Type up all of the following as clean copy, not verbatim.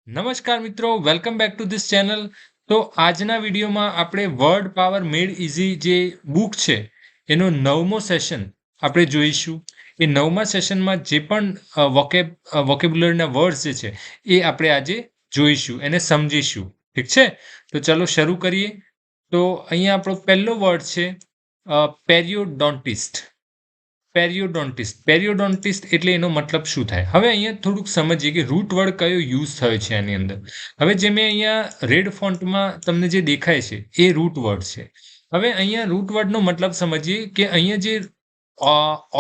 નમસ્કાર મિત્રો, welcome back to this channel. તો આજના વિડીયોમાં આપણે વર્ડ પાવર મેડ ઇઝી જે બુક છે એનો 9મો સેશન આપણે જોઈશું. એ 9મા સેશનમાં જે પણ વોકેબ્યુલરીના વર્ડ્સ જે છે એ આપણે આજે જોઈશું, એને સમજીશું. ઠીક છે, તો ચલો શરૂ કરીએ. તો અહીંયા આપણો પહેલો વર્ડ છે પેરિયોડોન્ટિસ્ટ. પેરિયોડોન્ટિસ્ટ એટલે એનો મતલબ શું થાય? હવે અહીંયા થોડુંક સમજીએ કે રૂટ વર્ડ કયો યુઝ થયો છે આની અંદર. હવે જે મેં અહીંયા રેડ ફોન્ટમાં તમને જે દેખાય છે એ રૂટ વર્ડ છે. હવે અહીંયા રૂટ વર્ડનો મતલબ સમજીએ કે અહીંયા જે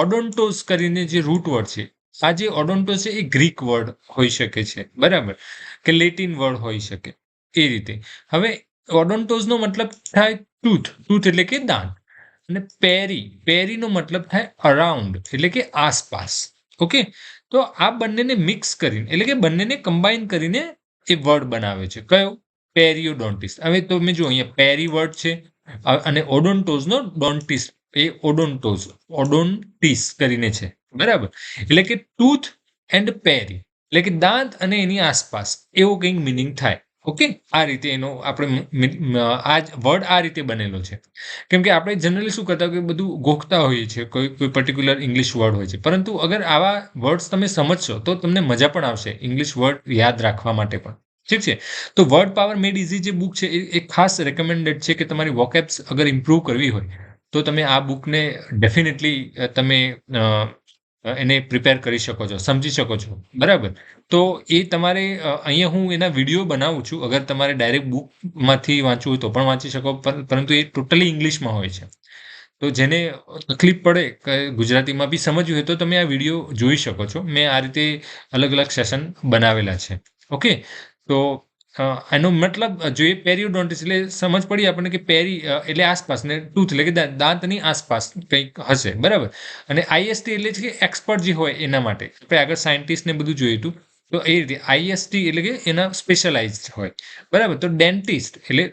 ઓડોન્ટોસ કરીને જે રૂટ વર્ડ છે, આ જે ઓડોન્ટોસ છે એ ગ્રીક વર્ડ હોઈ શકે છે, બરાબર, કે લેટિન વર્ડ હોઈ શકે એ રીતે. હવે ઓડોન્ટોસનો મતલબ થાય ટૂથ એટલે કે દાંત. અને પેરીનો મતલબ થાય અરાઉન્ડ એટલે કે આસપાસ. ઓકે, તો આ બંનેને મિક્સ કરીને એટલે કે બંનેને કમ્બાઈન કરીને એ વર્ડ બનાવે છે. કયો? પેરિયોડોન્ટિસ્ટ. હવે તો મેં જો અહીંયા પેરી વર્ડ છે અને ઓડોન્ટોઝનો ડોન્ટિસ્ટ એ ઓડોન્ટિસ કરીને છે, બરાબર. એટલે કે ટૂથ એન્ડ પેરી એટલે કે દાંત અને એની આસપાસ એવો કંઈક મિનિંગ થાય. ઓકે, આ રીતે એનો આપણે આ વર્ડ આ રીતે બનેલો છે. કેમ કે આપણે જનરલી શું કરતા કે બધું ગોખતા હોઈએ છીએ, કોઈ પર્ટિક્યુલર ઇંગ્લિશ વર્ડ હોય છે, પરંતુ અગર આવા વર્ડ્સ તમે સમજશો તો તમને મજા પણ આવશે ઇંગ્લિશ વર્ડ યાદ રાખવા માટે પણ. ઠીક છે, તો વર્ડ પાવર મેડ ઇઝી જે બુક છે એ ખાસ રેકમેન્ડેડ છે કે તમારી વોકેબ્સ અગર ઇમ્પ્રૂવ કરવી હોય તો તમે આ બુકને ડેફિનેટલી તમે એને પ્રિપેર કરી શકો છો, સમજી શકો છો, બરાબર. તો એ તમારે અહીંયા હું એના વિડીયો બનાવું છું. અગર તમારે ડાયરેક્ટ બુકમાંથી વાંચવું હોય તો પણ વાંચી શકો, પરંતુ એ ટોટલી ઇંગ્લિશમાં હોય છે. તો જેને તકલીફ પડે કે ગુજરાતીમાં બી સમજવું હોય તો તમે આ વિડીયો જોઈ શકો છો. મેં આ રીતે અલગ અલગ સેશન બનાવેલા છે. ઓકે, તો એનો મતલબ જોઈએ પેરિયોડોન્ટિસ એટલે સમજ પડી આપણને કે પેરી એટલે આસપાસ ને ટૂથ એટલે કે દાંતની આસપાસ કંઈક હશે, બરાબર. અને આઈએસટી એટલે કે એક્સપર્ટ જે હોય એના માટે. આપણે આગળ સાયન્ટિસ્ટ ને બધું જોયું હતું, તો એ રીતે આઈએસટી એટલે કે એના સ્પેશિયલાઇઝડ હોય, બરાબર. તો ડેન્ટિસ્ટ એટલે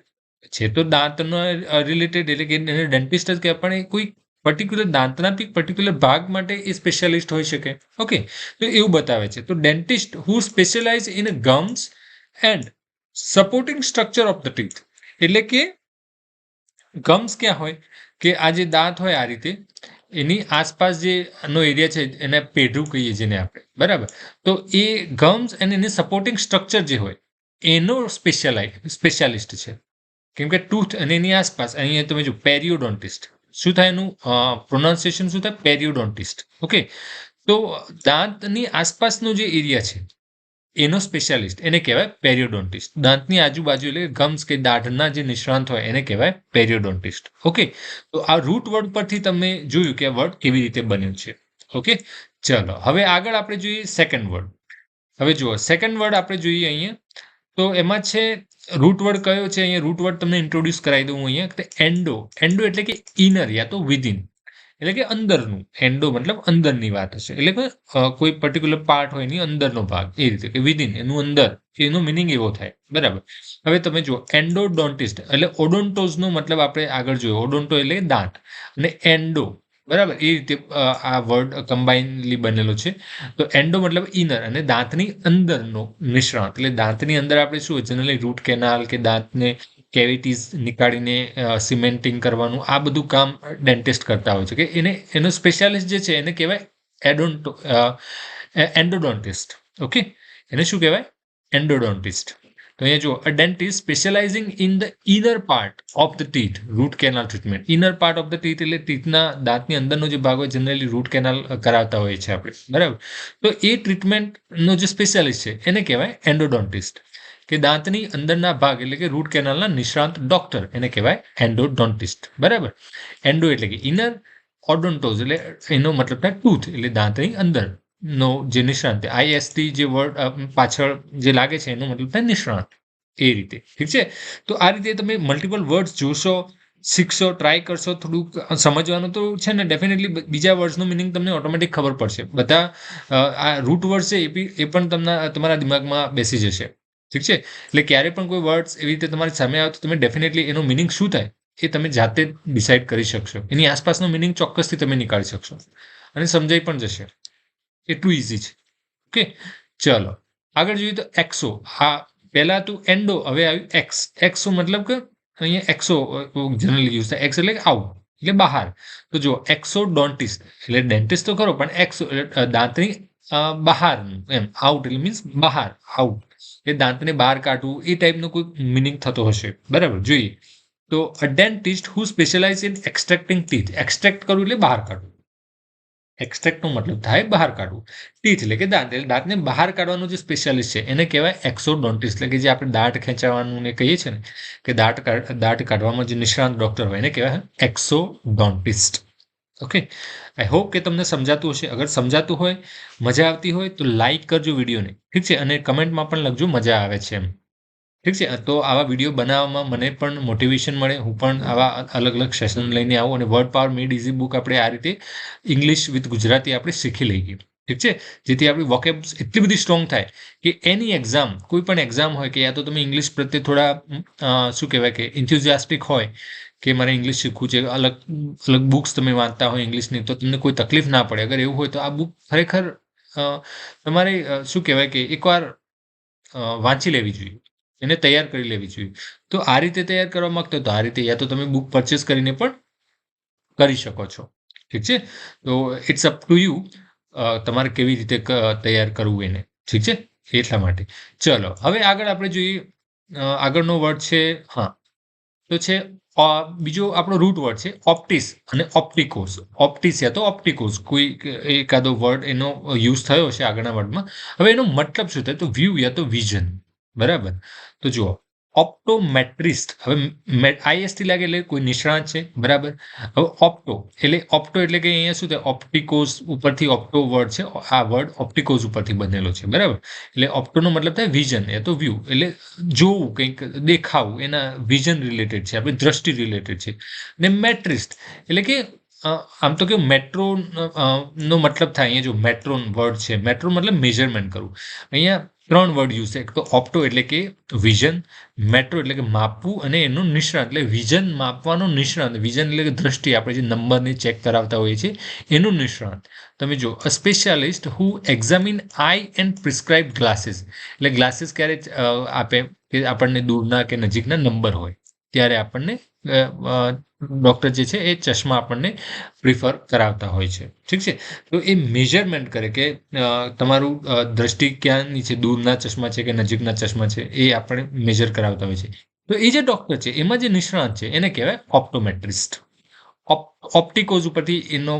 છે તો દાંતનો રિલેટેડ એટલે કે એને ડેન્ટિસ્ટ જ કહેવાય, પણ એ કોઈ પર્ટિક્યુલર દાંતના પર્ટિક્યુલર ભાગ માટે એ સ્પેશિયાલિસ્ટ હોઈ શકે. ઓકે, તો એવું બતાવે છે. તો dentist who specialize in gums and supporting structure of the teeth. એટલે કે ગમ્સ ક્યાં હોય કે આ જે દાંત હોય આ રીતે એની આસપાસ જે નો એરિયા છે એને પેઢું કહીએ જેને આપણે, બરાબર. તો એ ગમ્સ અને એની સપોર્ટિંગ સ્ટ્રક્ચર જે હોય એનો સ્પેશિયાલિસ્ટ છે. કેમ કે ટૂથ અને એની આસપાસ અહીંયા તમે જો પેરિયોડોન્ટિસ્ટ શું થાય એનું પ્રોનાઉન્સિએશન શું થાય? પેરિયોડોન્ટિસ્ટ. ઓકે, તો દાંતની આસપાસનો જે એરિયા છે એનો સ્પેશિયાલિસ્ટ એને કહેવાય પેરિયોડોન્ટિસ્ટ. દાંતની આજુબાજુ એટલે ગમ્સ કે દાઢના જે નિષ્ણાંત હોય એને કહેવાય પેરિયોડોન્ટિસ્ટ. ઓકે, તો આ રૂટ વર્ડ પરથી તમે જોયું કે આ વર્ડ કેવી રીતે બન્યું છે. ઓકે, ચલો હવે આગળ આપણે જોઈએ સેકન્ડ વર્ડ. હવે જુઓ સેકન્ડ વર્ડ આપણે જોઈએ અહીંયા, તો એમાં છે રૂટ વર્ડ કયો છે? અહીંયા રૂટ વર્ડ તમને ઇન્ટ્રોડ્યુસ કરાવી દઉં અહીંયા. એન્ડો. એન્ડો એટલે કે ઇનર યા તો વિધિન એટલે કે અંદરનું. એન્ડો મતલબ અંદરની વાત હશે, એટલે કે કોઈ પર્ટિક્યુલર પાર્ટ હોય એની અંદરનો ભાગ એ રીતે કે વિધિન એનું અંદર, એનો મિનિંગ એવો થાય, બરાબર. હવે તમે જુઓ એન્ડોડોન્ટિસ્ટ એટલે ઓડોન્ટોઝનો મતલબ આપણે આગળ જોયો. ઓડોન્ટો એટલે દાંત અને એન્ડો, બરાબર, એ રીતે આ વર્ડ કમ્બાઇનલી બનેલો છે. તો એન્ડો મતલબ ઇનર અને દાંતની અંદરનો નિષ્ણાત. એટલે દાંતની અંદર આપણે શું જનરલી રૂટ કેનાલ કે દાંતને કેવિટીઝ નીકાળીને સિમેન્ટિંગ કરવાનું આ બધું કામ ડેન્ટિસ્ટ કરતા હોય છે. કે એનો સ્પેશિયાલિસ્ટ જે છે એને કહેવાય એન્ડોડોન્ટિસ્ટ. ઓકે, એને શું કહેવાય? એન્ડોડોન્ટિસ્ટ. તો અહીંયા જો a dentist specializing in the inner part of the teeth root canal treatment. Inner part of the teeth એટલે ટીથના દાંતની અંદરનો જે ભાગ હોય જનરલી રૂટ કેનાલ કરાવતા હોઈએ છીએ આપણે, બરાબર. તો એ ટ્રીટમેન્ટનો જે સ્પેશિયાલિસ્ટ છે એને કહેવાય એન્ડોડોન્ટિસ્ટ. કે દાંતની અંદરના ભાગ એટલે કે રૂટ કેનાલના નિષ્ણાંત ડોક્ટર એને કહેવાય એન્ડોડોન્ટિસ્ટ, બરાબર. એન્ડો એટલે કે ઇનર, ઓડોન્ટોઝ એટલે એનો મતલબ થાય ટૂથ એટલે દાંતની અંદર નો જે નિષ્ણાંત. આઈએસટી જે વર્ડ પાછળ જે લાગે છે એનો મતલબ થાય નિષ્ણાંત, એ રીતે. ઠીક છે, તો આ રીતે તમે મલ્ટિપલ વર્ડ્સ જોશો, શીખશો, ટ્રાય કરશો, થોડુંક સમજવાનું તો છે ને ડેફિનેટલી બીજા વર્ડ્સનો મિનિંગ તમને ઓટોમેટિક ખબર પડશે. બધા આ રૂટ વર્ડ છે એ પણ તમારા દિમાગમાં બેસી જશે. ઠીક છે, એટલે ક્યારે પણ કોઈ વર્ડ્સ એવી રીતે તમારી સામે આવે તો તમે ડેફિનેટલી એનો મિનિંગ શું થાય એ તમે જાતે ડિસાઇડ કરી શકશો. એની આસપાસનો મિનિંગ ચોક્કસથી તમે નીકાળી શકશો અને સમજાઈ પણ જશે. એટલું ઇઝી છે. ઓકે, ચલો આગળ જોઈએ તો એક્સો. હા, પહેલા હતું એન્ડો, હવે આવ્યું એક્સ. એક્સો મતલબ કે અહીંયા એક્સો જનરલી યુઝ થાય. એક્સ એટલે આઉટ, એટલે બહાર. તો જો એક્સોડોન્ટિસ્ટ એટલે ડેન્ટિસ્ટ તો ખરો, પણ એક્સો એટલે દાંતની બહારનું એમ. આઉટ એટલે મીન્સ બહાર, આઉટ એ દાંતને બહાર કાઢવું, એ ટાઈપનો કોઈ મિનિંગ થતો હશે. બરાબર, જોઈએ તો a dentist who specialize in extracting teeth. Extract કરવું એટલે બહાર કાઢવું. એક્સટ્રેક્ટનો મતલબ થાય બહાર કાઢવું. ટીથ એટલે કે દાંત, એટલે દાંતને બહાર કાઢવાનો જે સ્પેશિયાલિસ્ટ છે એને કહેવાય એક્સોડોન્ટિસ્ટ. એટલે કે જે આપણે દાંત ખેંચાવાનું ને કહીએ છીએ ને, કે દાંત કાઢવામાં જે નિષ્ણાંત ડોક્ટર હોય એને કહેવાય એક્સોડોન્ટિસ્ટ. ઓકે, આઈ હોપ કે તમને સમજાતું હશે. અગર સમજાતું હોય, મજા આવતી હોય તો લાઈક કરજો વિડીયોને, ઠીક છે, અને કમેન્ટમાં પણ લખજો મજા આવે છે એમ. ઠીક છે, તો આવા વિડીયો બનાવવામાં મને પણ મોટિવેશન મળે. હું પણ આવા અલગ અલગ સેશન લઈને આવું, અને વર્ડ પાવર મેડ ઇઝી બુક આપણે આ રીતે ઇંગ્લિશ વિથ ગુજરાતી આપણે શીખી લઈએ. ઠીક છે, જેથી આપણી વોકેબ્સ એટલી બધી સ્ટ્રોંગ થાય કે એની એક્ઝામ, કોઈ પણ એક્ઝામ હોય, કે યા તો તમે ઇંગ્લિશ પ્રત્યે થોડા શું કહેવાય કે ઇન્થ્યુઝિયાસ્ટિક હોય, કે મારે ઇંગ્લિશ શીખવું છે, અલગ અલગ બુક્સ તમે વાંચતા હોય ઇંગ્લિશની, તો તમને કોઈ તકલીફ ના પડે. અગર એવું હોય તો આ બુક ખરેખર તમારે શું કહેવાય કે એકવાર વાંચી લેવી જોઈએ, એને તૈયાર કરી લેવી જોઈએ. તો આ રીતે તૈયાર કરવા માંગતા હોય તો આ રીતે, યા તો તમે બુક પરચેસ કરીને પણ કરી શકો છો. ઠીક છે, તો ઇટ્સ અપ ટુ યુ, તમારે કેવી રીતે તૈયાર કરવું એને. ઠીક છે, એટલા માટે ચલો હવે આગળ આપણે જોઈએ. આગળનો વર્ડ છે, હા, તો છે બીજો આપણો રૂટ વર્ડ છે ઓપ્ટિસ અને ઓપ્ટિકોસ. ઓપ્ટિસ યા તો ઓપ્ટિકોસ, કોઈ એકાદો વર્ડ એનો યુઝ થયો છે આગળના વર્ડમાં. હવે એનો મતલબ શું થાય? તો વ્યૂ યા તો વિઝન. બરાબર, તો જુઓ ઓપ્ટોમેટ્રિસ્ટ. હવે આઈએસટી લાગે એટલે કોઈ નિષ્ણાત છે. બરાબર, હવે ઓપ્ટો એટલે કે અહીંયા શું થાય? ઓપ્ટિકોસ ઉપરથી ઓપ્ટો વર્ડ છે, આ વર્ડ ઓપ્ટિકોસ ઉપરથી બનેલો છે. બરાબર, એટલે ઓપ્ટોનો મતલબ થાય વિઝન યા તો વ્યૂ, એટલે જોવું, કંઈક દેખાવું, એના વિઝન રિલેટેડ છે, આપણે દ્રષ્ટિ રિલેટેડ છે. ને મેટ્રિસ્ટ એટલે કે આમ તો કેવું, મેટ્રો નો મતલબ થાય અહીંયા જો મેટ્રોન વર્ડ છે, મેટ્રો મતલબ મેઝરમેન્ટ કરવું. અહીંયા 3 વર્ડ યુઝ છે. એક તો ઓપ્ટો એટલે કે વિઝન, મેટ્રો એટલે કે માપવું, અને એનું નિષ્ણાંત એટલે વિઝન માપવાનો નિષ્ણાંત. વિઝન એટલે કે દ્રષ્ટિ, આપણે જે નંબરને ચેક કરાવતા હોઈએ છીએ એનું નિષ્ણાંત. તમે જો a specialist who examine eye and prescribe glasses. એટલે ગ્લાસીસ ક્યારે આપે? કે આપણને દૂરના કે નજીકના નંબર હોય ત્યારે આપણને ડૉક્ટર જે છે એ ચશ્મા આપણને પ્રિફર કરાવતા હોય છે. ઠીક છે, તો એ મેઝરમેન્ટ કરે કે તમારું દ્રષ્ટિ ક્યાંની છે, દૂરના ચશ્મા છે કે નજીકના ચશ્મા છે, એ આપણે મેજર કરાવતા હોય છે. તો એ જે ડૉક્ટર છે એમાં જે નિષ્ણાત છે એને કહેવાય ઓપ્ટોમેટ્રિસ્ટ. ઓપ્ટિકોઝ ઉપરથી એનો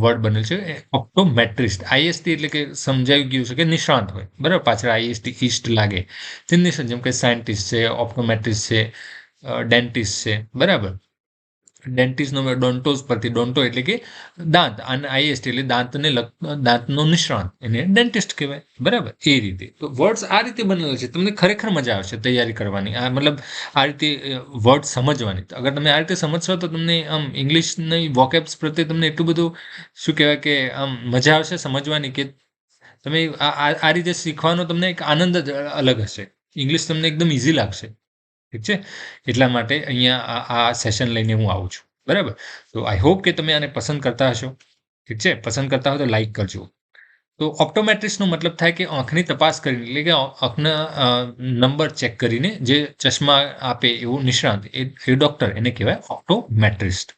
વર્ડ બનેલ છે ઓપ્ટોમેટ્રિસ્ટ. આઈએસટી એટલે કે સમજાવી ગયું છે કે નિષ્ણાંત હોય. બરાબર, પાછળ આઈએસટી ઈસ્ટ લાગે તે નિષ્ણાંત, જેમ કે સાયન્ટિસ્ટ છે, ઓપ્ટોમેટ્રિસ્ટ છે, ડેન્ટિસ્ટ છે. બરાબર, ડેન્ટિસ્ટનો ડોન્ટોઝ પરથી, ડોન્ટો એટલે કે દાંત, અને આઈએસટી એટલે દાંતનો નિષ્ણાંત, એને ડેન્ટિસ્ટ કહેવાય. બરાબર, એ રીતે તો વર્ડ્સ આ રીતે બનેલા છે. તમને ખરેખર મજા આવશે તૈયારી કરવાની, આ મતલબ આ રીતે વર્ડ સમજવાની. અગર તમે આ રીતે સમજશો તો તમને આમ ઇંગ્લિશની વોકેબ્સ પ્રત્યે તમને એટલું બધું શું કહેવાય કે આમ મજા આવશે સમજવાની, કે તમે આ રીતે શીખવાનો તમને એક આનંદ જ અલગ હશે. ઇંગ્લિશ તમને એકદમ ઇઝી લાગશે. ઠીક છે, એટલા માટે અહીંયા આ સેશન લઈને હું આવું છું. બરાબર, તો આઈ હોપ કે તમે આને પસંદ કરતા હશો. ઠીક છે, પસંદ કરતા હો તો લાઈક કરજો. તો ઓપ્ટોમેટ્રિસ્ટનો મતલબ થાય કે આંખની તપાસ કરીને, એટલે કે આંખના નંબર ચેક કરીને જે ચશ્મા આપે એવું નિષ્ણાંત, એ ડૉક્ટર, એને કહેવાય ઓપ્ટોમેટ્રિસ્ટ.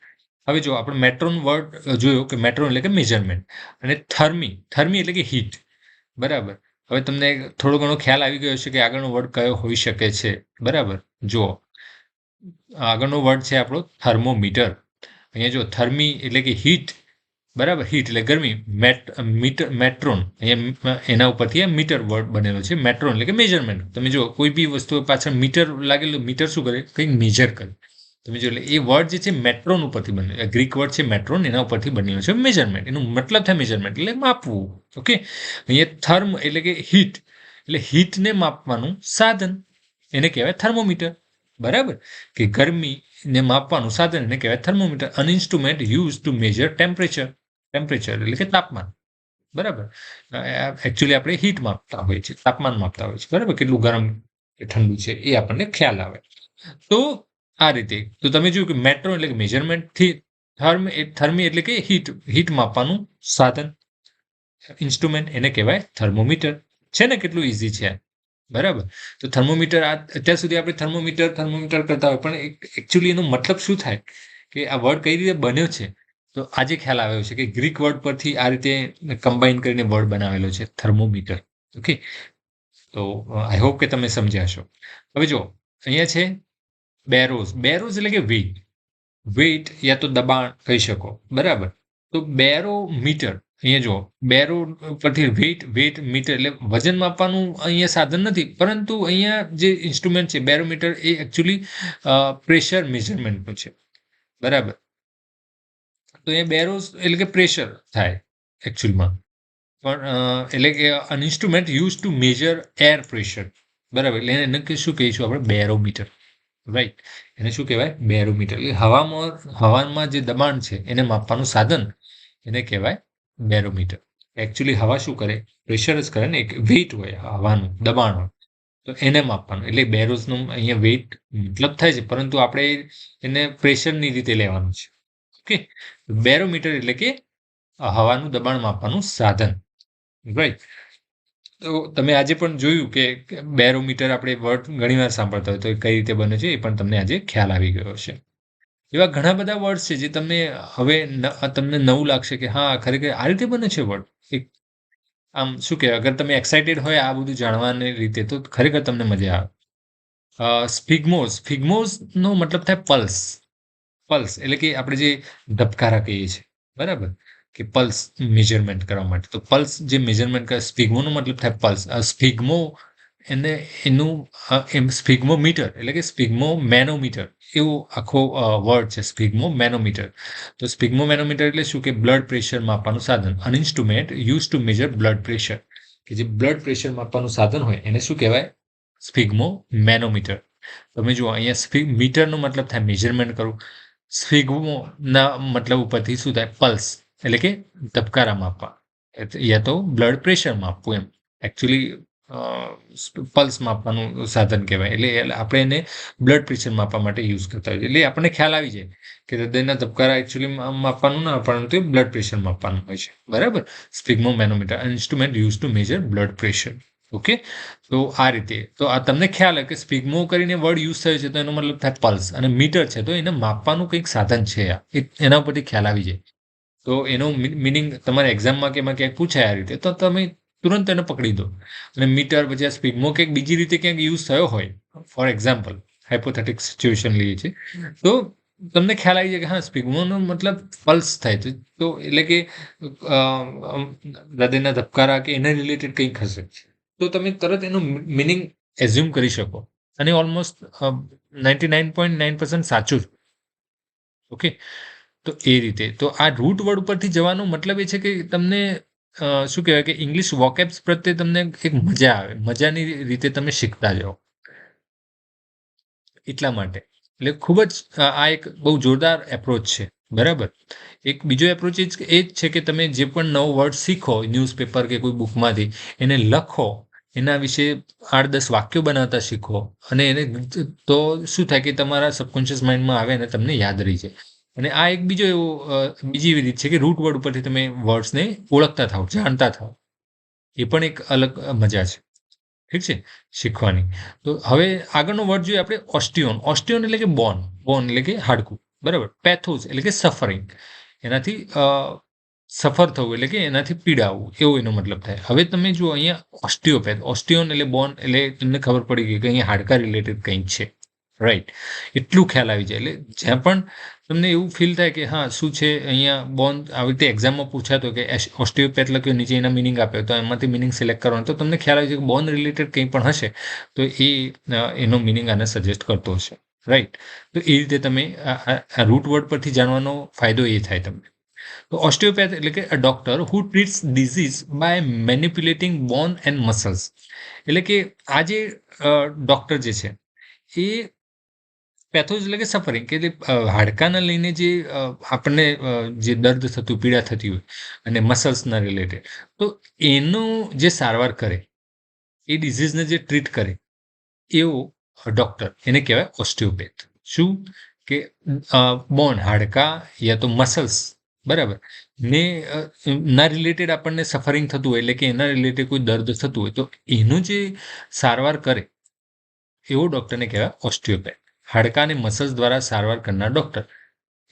હવે જો આપણે મેટ્રોન વર્ડ જોયો કે મેટ્રોન એટલે કે મેઝરમેન્ટ, અને થર્મી એટલે કે હીટ. બરાબર, હવે તમને થોડો ઘણો ખ્યાલ આવી ગયો છે કે આગળનો વર્ડ કયો હોઈ શકે છે. બરાબર, જુઓ આગળનો વર્ડ છે આપણો થર્મોમીટર. અહીંયા જો થર્મી એટલે કે હીટ. બરાબર, હીટ એટલે ગરમી. મેટ્રોન, અહીંયા એના ઉપરથી આ મીટર વર્ડ બનેલો છે. મેટ્રોન એટલે કે મેજરમેન્ટ. તમે જો કોઈ બી વસ્તુ પાછળ મીટર લાગેલું, મીટર શું કરે? કંઈક મેજર કરે. તમે જો એટલે એ વર્ડ જે છે મેટ્રોન ઉપરથી બનેલો, ગ્રીક વર્ડ છે મેટ્રોન, એના ઉપરથી બનેલો છે મેજરમેન્ટ. એનું મતલબ થાય મેજરમેન્ટ એટલે માપવું. ઓકે, અહીંયા થર્મ એટલે કે હીટ, એટલે હીટને માપવાનું સાધન, એને કહેવાય થર્મોમીટર. બરાબર, કે ગરમીને માપવાનું સાધન એને કહેવાય thermometer. An instrument use to measure temperature એટલે કે તાપમાન. બરાબર, એકચ્યુઅલી આપણે હીટ માપતા હોઈએ છીએ, તાપમાન માપતા હોઈએ છીએ. બરાબર, કેટલું ગરમ કે ઠંડુ છે એ આપણને ખ્યાલ આવે. તો આ રીતે તો તમે જોયું કે મેટ્રો એટલે કે મેજરમેન્ટથી, થર્મી એટલે કે હીટ માપવાનું સાધન, ઇન્સ્ટ્રુમેન્ટ એને કહેવાય થર્મોમીટર. છે ને કેટલું ઇઝી છે બરાબર. તો થર્મોમીટર અત્યાર સુધી આપણે થર્મોમીટર કરતા હોય, પણ એકચ્યુઅલી એનો મતલબ શું થાય કે આ વર્ડ કઈ રીતે બન્યો છે, તો આજે ખ્યાલ આવ્યો છે કે ગ્રીક વર્ડ પરથી આ રીતે કમ્બાઈન કરીને વર્ડ બનાવેલો છે થર્મોમીટર. ઓકે, તો આઈ હોપ કે તમે સમજ્યા છો. હવે જો અહીંયા છે બેરોઝ. બેરોઝ એટલે કે વેઇટ યા તો દબાણ કહી શકો બરાબર. તો બેરોમીટર અહીંયા જો બેરો પરથી વેઇટ મીટર એટલે વજન માપવાનું અહીંયા સાધન નથી, પરંતુ અહીંયા જે ઇન્સ્ટ્રુમેન્ટ છે બેરોમીટર એ એકચ્યુઅલી પ્રેશર મેઝરમેન્ટનું છે બરાબર. તો એ બેરોઝ એટલે કે પ્રેશર થાય એકચ્યુઅલમાં, પણ એટલે કે an instrument use to measure air pressure બરાબર. એટલે એને શું કહીશું આપણે બેરોમીટર, રાઈટ. એને શું કહેવાય બેરોમીટર. એટલે હવામાં જે દબાણ છે એને માપવાનું સાધન એને કહેવાય બેરોમીટર. એકચ્યુઅલી હવા શું કરે, પ્રેશર જ કરે ને, એક વેઇટ હોય હવાનું, દબાણ હોય, તો એને માપવાનું. એટલે બેરોઝનું અહીંયા વેઇટ મતલબ થાય છે, પરંતુ આપણે એને પ્રેશરની રીતે લેવાનું છે. ઓકે, બેરોમીટર એટલે કે હવાનું દબાણ માપવાનું સાધન, રાઈટ. તો તમે આજે પણ જોયું કે બેરોમીટર આપણે વર્ડ ઘણીવાર સાંભળતા હોય, તો કઈ રીતે બને છે એ પણ તમને આજે ખ્યાલ આવી ગયો છે. એવા ઘણા બધા વર્ડ છે જે તમને હવે તમને નવું લાગશે કે હા ખરેખર આ રીતે બને છે વર્ડ. એક આમ શું કહેવાય, અગર તમે એક્સાઇટેડ હોય આ બધું જાણવાની રીતે, તો ખરેખર તમને મજા આવે. સ્ફિગ્મોઝ નો મતલબ થાય પલ્સ એટલે કે આપણે જે ધબકારા કહીએ છીએ બરાબર, કે પલ્સ મેજરમેન્ટ કરવા માટે. તો પલ્સ જે મેજરમેન્ટ કરે, સ્ફિગ્મોનો મતલબ થાય પલ્સ. સ્ફિગ્મો એનું સ્ફિગ્મોમીટર એટલે કે સ્ફિગ્મોમેનોમીટર એવો આખો વર્ડ છે, સ્ફિગ્મોમેનોમીટર. તો સ્ફિગ્મોમેનોમીટર એટલે શું કે બ્લડ પ્રેશર માપવાનું સાધન, an instrument use to measure blood pressure. કે જે બ્લડ પ્રેશર માપવાનું સાધન હોય એને શું કહેવાય સ્ફિગ્મોમેનોમીટર. તમે જુઓ અહીંયા મીટરનો મતલબ થાય મેજરમેન્ટ કરવું, સ્ફિગ્મો ના મતલબ ઉપરથી શું થાય પલ્સ એટલે કે ધબકારા માપવા યા તો બ્લડ પ્રેશર માપવું. એમ એકચ્યુઅલી પલ્સ માપવાનું સાધન કહેવાય. એટલે આપણે એને બ્લડ પ્રેશર માપવા માટે યુઝ કરતા હોઈએ. એટલે આપણને ખ્યાલ આવી જાય કે હૃદયના ધબકારા એકચ્યુઅલી માપવાનું ના, પરંતુ એ બ્લડ પ્રેશર માપવાનું હોય છે બરાબર. Sphygmomanometer instrument use to measure blood pressure. Okay, તો આ રીતે તો આ તમને ખ્યાલ હોય કે સ્ફિગ્મો કરીને વર્ડ યુઝ થયો છે, તો એનો મતલબ થાય પલ્સ, અને મીટર છે તો એને માપવાનું કંઈક સાધન છે. એના ઉપરથી ખ્યાલ આવી જાય. તો એનો મિનિંગ તમારે એક્ઝામમાં કે એમાં ક્યાંક પૂછાય આ રીતે, તો તમે તુરંત એને પકડી દો. અને મીટર પછી આ સ્ફિગ્મો ક્યાંક બીજી રીતે ક્યાંક યુઝ થયો હોય, ફોર એક્ઝામ્પલ હાઇપોથેટિક સિચ્યુએશન લઈએ છીએ, તો તમને ખ્યાલ આવી જાય કે હા સ્ફિગ્મોનો મતલબ પલ્સ થાય. તો એટલે કે હૃદયના ધબકારા કે એના રિલેટેડ કંઈક હશે, તો તમે તરત એનું મિનિંગ એઝ્યુમ કરી શકો, અને ઓલમોસ્ટ 99.9% સાચું જ. ઓકે, તો એ રીતે તો આ રૂટ વર્ડ ઉપરથી જવાનો મતલબ એ છે કે તમને શું કહેવાય કે ઇંગ્લિશ વોકેબ્સ પ્રત્યે તમને એક મજા આવે, મજાની રીતે તમે શીખતા જાઓ એટલા માટે. એટલે ખૂબ જ આ એક બહુ જોરદાર એપ્રોચ છે બરાબર. એક બીજો એપ્રોચ એ જ છે કે તમે જે પણ નવો વર્ડ શીખો ન્યૂઝપેપર કે કોઈ બુકમાંથી, એને લખો, એના વિશે 8-10 વાક્યો બનાવતા શીખો, અને એને તો શું થાય કે તમારા સબકોન્શિયસ માઇન્ડમાં આવે અને તમને યાદ રહી જાય. અને આ એક બીજી એવી રીત છે કે રૂટ વર્ડ ઉપરથી તમે વર્ડ્સને ઓળખતા થાઓ, જાણતા થાઓ. એ પણ એક અલગ મજા છે, ઠીક છે, શીખવાની. તો હવે આગળનો વર્ડ જોઈએ આપણે ઓસ્ટિયોન એટલે કે બોન એટલે કે હાડકું બરાબર. પેથોસ એટલે કે સફરિંગ, એનાથી સફર થવું એટલે કે એનાથી પીડાવું, એવો એનો મતલબ થાય. હવે તમે જુઓ અહીંયા ઓસ્ટિયોન એટલે બોન, એટલે તમને ખબર પડી ગઈ કે અહીંયા હાડકા રિલેટેડ કંઈક છે, રાઈટ. એટલું ખ્યાલ આવી જાય. એટલે જ્યાં પણ તમને એવું ફીલ થાય કે હા શું છે અહીંયા બોન, આવી રીતે એક્ઝામમાં પૂછાતો કે ઓસ્ટિયોપેથ લખ્યો નીચે એના મિનિંગ આપ્યો, તો એમાંથી મિનિંગ સિલેક્ટ કરવાનો, તો તમને ખ્યાલ આવી જાય કે બોન રિલેટેડ કંઈ પણ હશે તો એનો મિનિંગ આને સજેસ્ટ કરતો હશે, રાઈટ. તો એ રીતે તમે આ રૂટ વર્ડ પરથી જાણવાનો ફાયદો એ થાય તમને. તો ઓસ્ટિયોપેથ એટલે કે a doctor who treats disease by manipulating bone and muscles. એટલે કે આ જે ડોક્ટર જે છે એ પેથોસ એટલે કે સફરિંગ, કે હાડકાના લઈને જે આપણને જે દર્દ થતું, પીડા થતી હોય, અને મસલ્સના રિલેટેડ, તો એનું જે સારવાર કરે, એ ડિઝીઝને જે ટ્રીટ કરે, એવો ડોક્ટર એને કહેવાય ઓસ્ટિયોપેથ. શું કે બોન હાડકા યા તો મસલ્સ બરાબર, ને ના રિલેટેડ આપણને સફરિંગ થતું હોય, એટલે કે એના રિલેટેડ કોઈ દર્દ થતું હોય, તો એનું જે સારવાર કરે એવો ડૉક્ટરને કહેવાય ઓસ્ટિયોપેથ. હાડકાં અને મસલ્સ દ્વારા સારવાર કરનાર ડૉક્ટર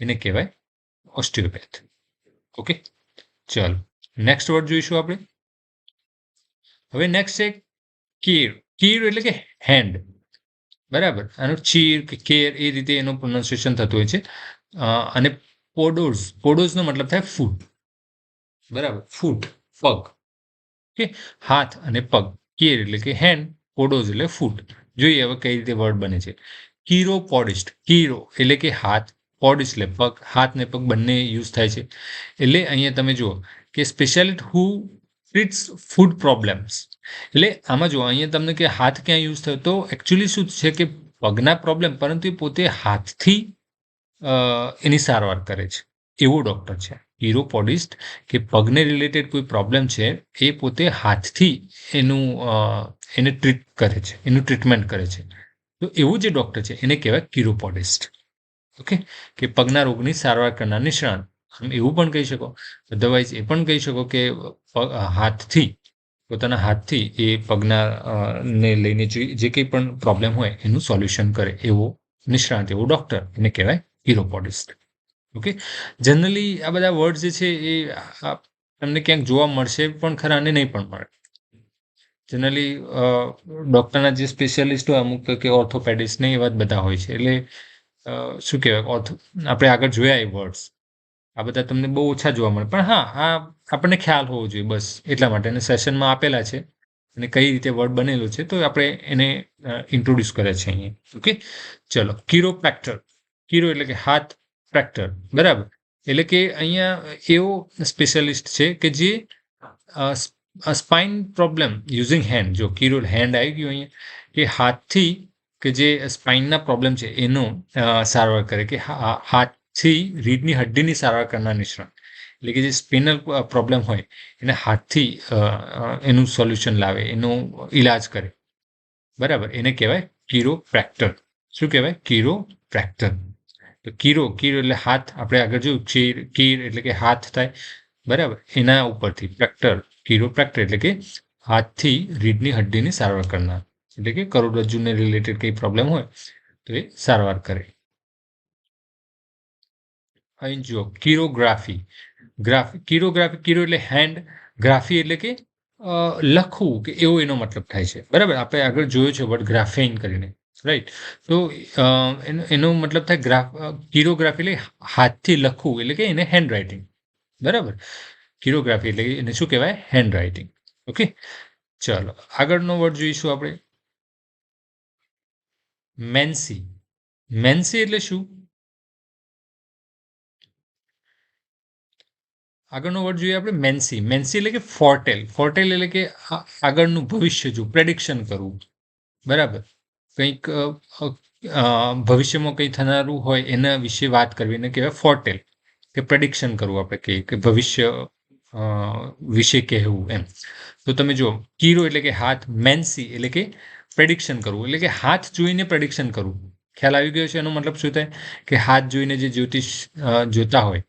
એને કહેવાય ઓસ્ટિયોપેથ. ઓકે, ચાલો નેક્સ્ટ વર્ડ જોઈશું આપણે. હવે નેક્સ્ટ છે કીર. કીર એટલે કે હેન્ડ. બરાબર, આનું ચીર કે કેર એ રીતે એનું પ્રોનાઉન્સિએશન થતું હોય છે. અને પોડોઝ, પોડોઝનો મતલબ થાય ફૂટ. બરાબર, ફૂટ, પગ. ઓકે, હાથ અને પગ. કેર એટલે કે હેન્ડ, પોડોઝ એટલે ફૂટ. જોઈએ હવે કઈ રીતે વર્ડ બને છે. કીરોપોડિસ્ટ. કીરો એટલે કે હાથ, પોડિસ્ટ એટલે પગ. હાથ ને પગ બંને યુઝ થાય છે. એટલે અહીંયા તમે જુઓ કે સ્પેશિયાલિસ્ટ હુ ટ્રીટ્સ ફૂડ પ્રોબ્લેમ્સ. એટલે આમાં જુઓ અહીંયા તમને કે હાથ ક્યાં યુઝ થયો, તો એકચ્યુઅલી શું છે કે પગના પ્રોબ્લેમ, પરંતુ એ પોતે હાથથી એની સારવાર કરે છે એવો ડૉક્ટર છે. કીરોપોડિસ્ટ કે પગને રિલેટેડ કોઈ પ્રોબ્લેમ છે એ પોતે હાથથી એને ટ્રીટ કરે છે, એનું ટ્રીટમેન્ટ કરે છે. તો એવું જે ડૉક્ટર છે એને કહેવાય કીરોપોડિસ્ટ. ઓકે, કે પગના રોગની સારવાર કરનાર નિષ્ણાત. આમ એવું પણ કહી શકો, અધરવાઇઝ એ પણ કહી શકો કે હાથથી, પોતાના હાથથી એ પગના ને લઈને જે કંઈ પણ પ્રોબ્લેમ હોય એનું સોલ્યુશન કરે એવો નિષ્ણાત, એવો ડૉક્ટર, એને કહેવાય કીરોપોડિસ્ટ. ઓકે, જનરલી આ બધા વર્ડ જે છે એ તમને ક્યાંક જોવા મળશે પણ ખરા અને નહીં પણ મળે. જનરલી ડૉક્ટરના જે સ્પેશિયાલિસ્ટ હોય અમુક કે ઓર્થોપેડિસ્ટ ને એવા જ બધા હોય છે. એટલે શું કહેવાય, આપણે આગળ જોયા એ વર્ડ્સ આ બધા તમને બહુ ઓછા જોવા મળે, પણ હા, આ આપણને ખ્યાલ હોવો જોઈએ બસ એટલા માટે. અને સેશનમાં આપેલા છે અને કઈ રીતે વર્ડ બનેલો છે, તો આપણે એને ઇન્ટ્રોડ્યુસ કરે છે અહીંયા. ઓકે, ચલો. કિરોપ્રેક્ટર. કિરો એટલે કે હાથ, પ્રેક્ટર. બરાબર, એટલે કે અહીંયા એવો સ્પેશિયાલિસ્ટ છે કે જે સ્પાઇન પ્રોબ્લેમ યુઝિંગ હેન્ડ. જો કિરો હેન્ડ આવી ગયું અહીંયા, કે હાથથી કે જે સ્પાઇનના પ્રોબ્લેમ છે એનો સારવાર કરે, કે હાથથી રીઢની હડ્ડીની સારવાર કરનાર નિષ્ણાત. એટલે કે જે સ્પિનલ પ્રોબ્લેમ હોય એને હાથથી એનું સોલ્યુશન લાવે, એનો ઈલાજ કરે. બરાબર, એને કહેવાય કિરોપ્રેક્ટર. શું કહેવાય? કિરોપ્રેક્ટર. તો કિરો એટલે હાથ, આપણે આગળ જોયું કીર એટલે કે હાથ થાય. બરાબર, એના ઉપરથી પ્રેક્ટર, કિરોપ્રેક્ટર એટલે કે હાથથી રીઢની હડ્ડીની સારવાર કરનાર, એટલે કે કરોડરજ્જુને રિલેટેડ કંઈ પ્રોબ્લેમ હોય તો એ સારવાર કરે. અહીં જુઓ કિરોગ્રાફી. કિરોગ્રાફી, કિરો એટલે હેન્ડ, ગ્રાફી એટલે કે લખવું, કે એવો એનો મતલબ થાય છે. બરાબર, આપણે આગળ જોયો છે વર્ડ ગ્રાફેઇન કરીને, રાઈટ. તો એનો મતલબ થાય કિરોગ્રાફી એટલે હાથથી લખવું, એટલે કે એને હેન્ડ રાઇટિંગ. બરાબર, કિરોગ્રાફી એટલે એને શું કહેવાય? Hand writing. ઓકે, ચલો આગળનો વર્ડ જોઈશું આપણે. મેન્સી. મેન્સી એટલે શું? આગળનો વર્ડ જોઈએ આપણે, મેન્સી. મેન્સી એટલે કે ફોરટેલ. ફોરટેલ એટલે કે આગળનું ભવિષ્ય જો પ્રેડિક્શન કરવું. બરાબર, કંઈક ભવિષ્યમાં કંઈ થનારું હોય એના વિશે વાત કરવી એને કહેવાય ફોરટેલ, કે પ્રેડિક્શન કરવું. આપણે કહીએ કે ભવિષ્ય વિશે કહેવું એમ. તો તમે જુઓ, કીરો એટલે કે હાથ, મેન્સી એટલે કે પ્રેડિક્શન કરવું, એટલે કે હાથ જોઈને પ્રેડિક્શન કરવું. ખ્યાલ આવી ગયો છે? એનો મતલબ શું થાય કે હાથ જોઈને જે જ્યોતિષ જોતા હોય,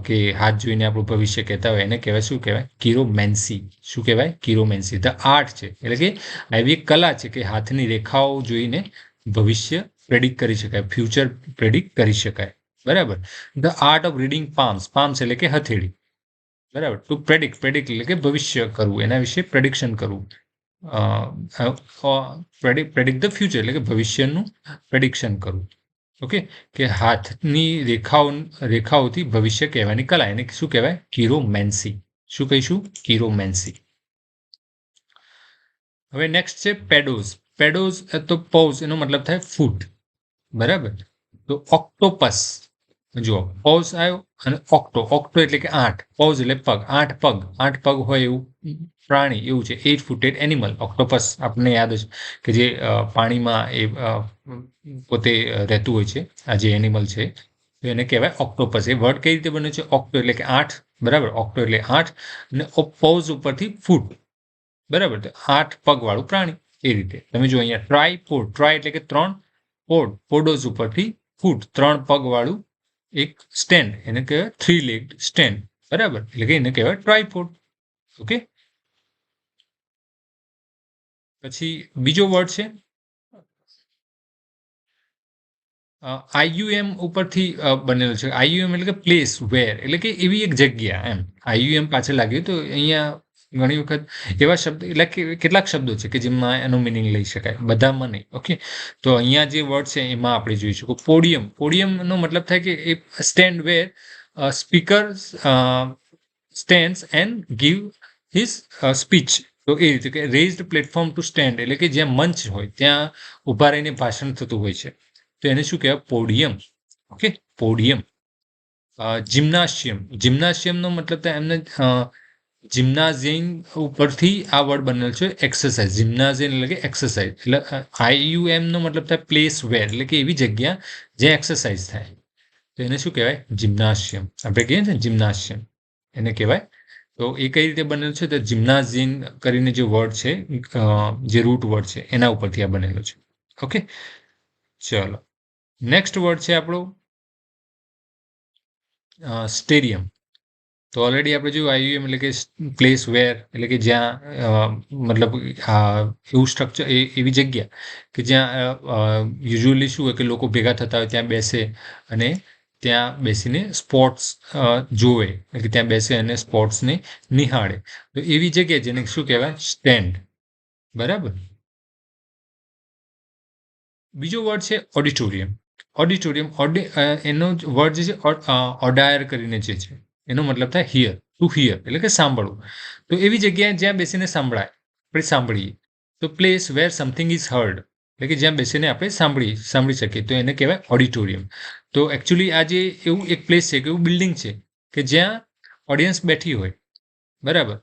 કે હાથ જોઈને આપણું ભવિષ્ય કહેતા હોય, એને કહેવાય શું કહેવાય? કિરોમેન્સી. શું કહેવાય? કિરોમેન્સી. ધ આર્ટ છે, એટલે કે એવી એક કલા છે કે હાથની રેખાઓ જોઈને ભવિષ્ય પ્રેડિક્ટ કરી શકાય, ફ્યુચર પ્રેડિક્ટ કરી શકાય. બરાબર, the art of reading palms. Palms એટલે કે હથેળી. બરાબર, ટુ પ્રેડિક્ટ એટલે કે ભવિષ્ય કરવું, એના વિશે પ્રેડિક્શન કરવું. પ્રેડિક્ટ ધ ફ્યુચર એટલે કે ભવિષ્યનું પ્રેડિક્શન કરવું. ઓકે, કે હાથની રેખાઓથી ભવિષ્ય કહેવાની કલા, એને શું કહેવાય? કિરોમેન્સી. શું કહીશું? કિરોમેન્સી. હવે નેક્સ્ટ છે પેડોઝ. પેડોઝ તો પોઝ, એનો મતલબ થાય ફૂટ. બરાબર, તો ઓક્ટોપસ. જુઓ, પોઝ આવ્યો અને ઓક્ટો એટલે કે 8, પોઝ એટલે પગ. 8 પગ હોય એવું પ્રાણી, એવું છે. 8-footed animal. ઓક્ટોપસ આપણને યાદ છે કે જે પાણીમાં એ પોતે રહેતું હોય છે, આ જે એનિમલ છે, તો એને કહેવાય ઓક્ટોપસ. એ વર્ડ કઈ રીતે બને છે? ઓક્ટો એટલે કે 8. બરાબર, ઓક્ટો એટલે 8 અને પોઝ ઉપરથી ફૂટ. બરાબર, તો 8 પગવાળું પ્રાણી. એ રીતે તમે જો અહીંયા ટ્રાયપોડ. ટ્રાય એટલે કે 3, પોડોઝ ઉપરથી ફૂટ, 3 પગવાળું એક સ્ટેન્ડ, એને કહેવાય 3-legged સ્ટેન્ડ. બરાબર, એટલે કે એને કહેવાય ટ્રાયપોડ. ઓકે, પછી બીજો વર્ડ છે આઈયુએમ ઉપરથી બનેલો છે. આઈયુએમ એટલે કે પ્લેસ વેર, એટલે કે એવી એક જગ્યા એમ. આઈયુએમ પાછળ લાગ્યું તો અહીંયા ઘણી વખત એવા શબ્દ, એટલે કે કેટલાક શબ્દો છે કે જેમાં એનો મિનિંગ લઈ શકાય, બધામાં નહીં. ઓકે, તો અહીંયા જે વર્ડ છે એમાં આપણે જોઈશું પોડિયમ. પોડિયમનો મતલબ થાય કે a stand where speaker stands and give his speech. તો એ રીતે કે રેઝડ પ્લેટફોર્મ ટુ સ્ટેન્ડ, એટલે કે જ્યાં મંચ હોય ત્યાં ઊભા રહીને ભાષણ થતું હોય છે, તો એને શું કહેવાય? પોડિયમ. Okay, podium. જિમ્નાશિયમ. જિમ્નાશિયમનો મતલબ થાય એમને જિમ્નાઝિયમ ઉપરથી આ વર્ડ બનેલો છે એક્સરસાઇઝ. જિમ્નાઝિયમ એટલે કે એક્સરસાઇઝ, એટલે આઈયુએમ નો મતલબ થાય પ્લેસ વેર, એટલે કે એવી જગ્યા જ્યાં એક્સરસાઇઝ થાય, તો એને શું કહેવાય? જિમ્નાશિયમ. આપણે કહીએ ને જિમ્નાશિયમ, એને કહેવાય. તો એ કઈ રીતે બનેલું છે? તો જિમ્નાઝિયમ કરીને જે વર્ડ છે, જે રૂટ વર્ડ છે, એના ઉપરથી આ બનેલો છે. ઓકે, ચલો નેક્સ્ટ વર્ડ છે આપણો સ્ટેડિયમ. તો ઓલરેડી આપણે જોયું આઈયુએમ એટલે કે પ્લેસ વેર, એટલે કે જ્યાં મતલબ એવું સ્ટ્રક્ચર, એવી જગ્યા કે જ્યાં યુઝ્યુઅલી શું હોય કે લોકો ભેગા થતા હોય, ત્યાં બેસે અને ત્યાં બેસીને સ્પોર્ટ્સ જોવે, એટલે કે ત્યાં બેસે અને સ્પોર્ટ્સને નિહાળે. તો એવી જગ્યા જેને શું કહેવાય? સ્ટેન્ડ. બરાબર. બીજો વર્ડ છે ઓડિટોરિયમ. ઓડિટોરિયમ એનો વર્ડ જે છે ઓડાયર કરીને જે છે, એનો મતલબ થાય હિયર, ટુ હિયર, એટલે કે સાંભળવું. તો એવી જગ્યાએ જ્યાં બેસીને સાંભળાય, આપણે સાંભળીએ. તો place where something is heard, એટલે કે જ્યાં બેસીને આપણે સાંભળી શકીએ, તો એને કહેવાય ઓડિટોરિયમ. તો એકચ્યુઅલી આ જે એવું એક પ્લેસ છે કે એવું બિલ્ડિંગ છે કે જ્યાં ઓડિયન્સ બેઠી હોય, બરાબર,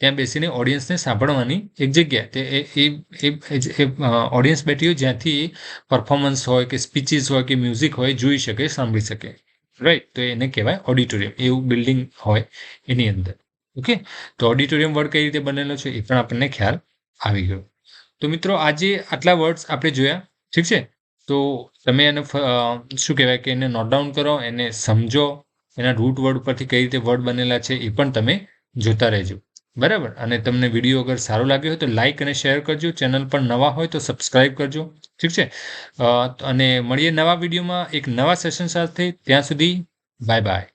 ત્યાં બેસીને ઓડિયન્સને સાંભળવાની એક જગ્યા, તે ઓડિયન્સ બેઠી હોય જ્યાંથી પરફોર્મન્સ હોય કે સ્પીચીસ હોય કે મ્યુઝિક હોય જોઈ શકે, સાંભળી શકે. રાઈટ, તો એને કહેવાય ઓડિટોરિયમ. એવું બિલ્ડિંગ હોય એની અંદર. ઓકે, તો ઓડિટોરિયમ વર્ડ કઈ રીતે બનેલો છે એ પણ આપણને ખ્યાલ આવી ગયો. તો મિત્રો, આજે આટલા વર્ડ્સ આપણે જોયા. ઠીક છે, તો તમે એને શું કહેવાય કે એને નોટ ડાઉન કરો, એને સમજો, એના રૂટ વર્ડ પરથી કઈ રીતે વર્ડ બનેલા છે એ પણ તમે જોતા રહેજો. બરાબર. અને તમને વિડીયો અગર સારો લાગ્યો હોય તો લાઇક અને શેર કરજો. ચેનલ પર નવા હોય તો સબસ્ક્રાઇબ કરજો. ઠીક છે, અને મળીએ નવા વિડીયોમાં એક નવા સેશન સાથે. ત્યાં સુધી બાય બાય.